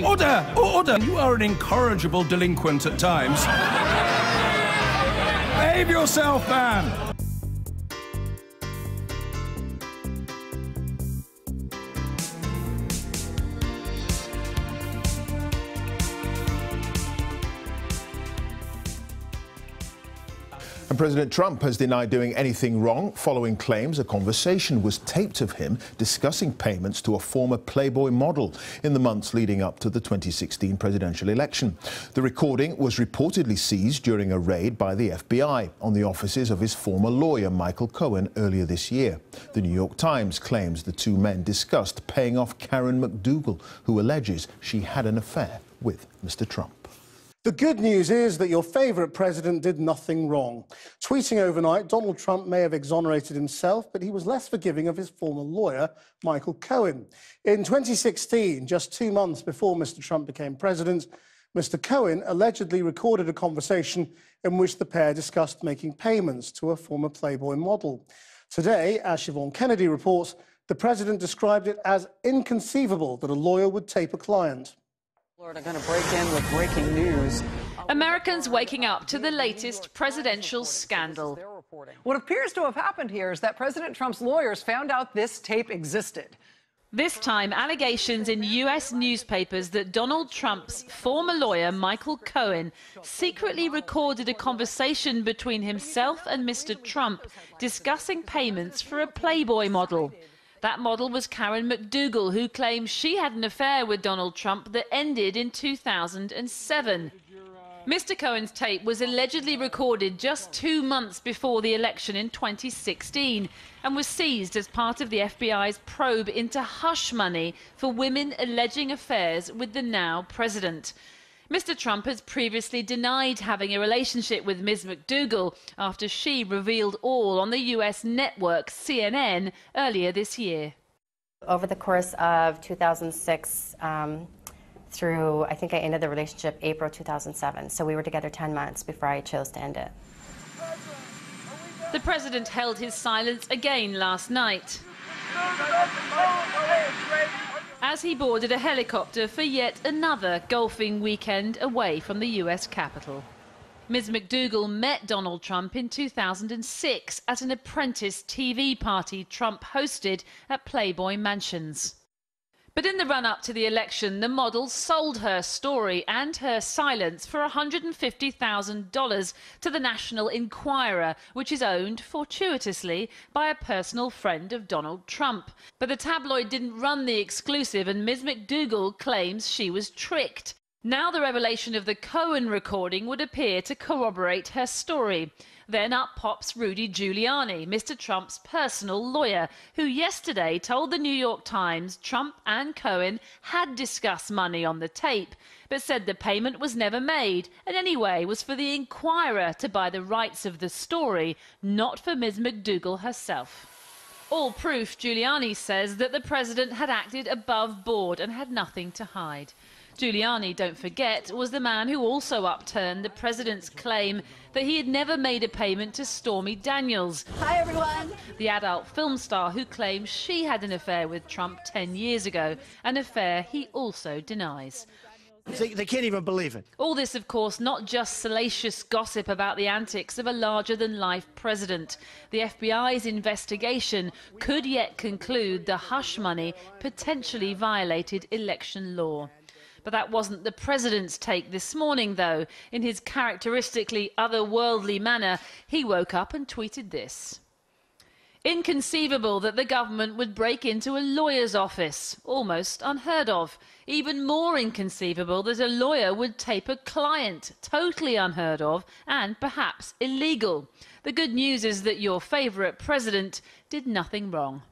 Order! Order! You are an incorrigible delinquent at times. Behave yourself, man! And President Trump has denied doing anything wrong following claims a conversation was taped of him discussing payments to a former Playboy model in the months leading up to the 2016 presidential election. The recording was reportedly seized during a raid by the FBI on the offices of his former lawyer, Michael Cohen, earlier this year. The New York Times claims the two men discussed paying off Karen McDougal, who alleges she had an affair with Mr. Trump. The good news is that your favourite president did nothing wrong. Tweeting overnight, Donald Trump may have exonerated himself, but he was less forgiving of his former lawyer, Michael Cohen. In 2016, just 2 months before Mr. Trump became president, Mr. Cohen allegedly recorded a conversation in which the pair discussed making payments to a former Playboy model. Today, as Siobhan Kennedy reports, the president described it as inconceivable that a lawyer would tape a client. Florida going to break in with breaking news. Americans waking up to the latest presidential scandal. What appears to have happened here is that President Trump's lawyers found out this tape existed. This time, allegations in U.S. newspapers that Donald Trump's former lawyer, Michael Cohen, secretly recorded a conversation between himself and Mr. Trump discussing payments for a Playboy model. That model was Karen McDougal, who claims she had an affair with Donald Trump that ended in 2007. Mr. Cohen's tape was allegedly recorded just 2 months before the election in 2016 and was seized as part of the FBI's probe into hush money for women alleging affairs with the now president. Mr. Trump has previously denied having a relationship with Ms. McDougal after she revealed all on the US network CNN earlier this year. Over the course of 2006 through, I think I ended the relationship April 2007, so we were together 10 months before I chose to end it. The president held his silence again last night as he boarded a helicopter for yet another golfing weekend away from the US Capitol. Ms. McDougal met Donald Trump in 2006 at an apprentice TV party Trump hosted at Playboy Mansions. But in the run-up to the election, the model sold her story and her silence for $150,000 to the National Enquirer, which is owned fortuitously by a personal friend of Donald Trump. But the tabloid didn't run the exclusive, and Ms. McDougal claims she was tricked. Now the revelation of the Cohen recording would appear to corroborate her story. Then up pops Rudy Giuliani, Mr. Trump's personal lawyer, who yesterday told the New York Times Trump and Cohen had discussed money on the tape, but said the payment was never made and anyway was for the Enquirer to buy the rights of the story, not for Ms. McDougal herself. All proof, Giuliani says, that the president had acted above board and had nothing to hide. Giuliani, don't forget, was the man who also upturned the president's claim that he had never made a payment to Stormy Daniels. Hi, everyone. The adult film star who claims she had an affair with Trump 10 years ago, an affair he also denies. They can't even believe it. All this, of course, not just salacious gossip about the antics of a larger-than-life president. The FBI's investigation could yet conclude the hush money potentially violated election law. But that wasn't the president's take this morning, though. In his characteristically otherworldly manner, he woke up and tweeted this. Inconceivable that the government would break into a lawyer's office. Almost unheard of. Even more inconceivable that a lawyer would tape a client. Totally unheard of and perhaps illegal. The good news is that your favourite president did nothing wrong.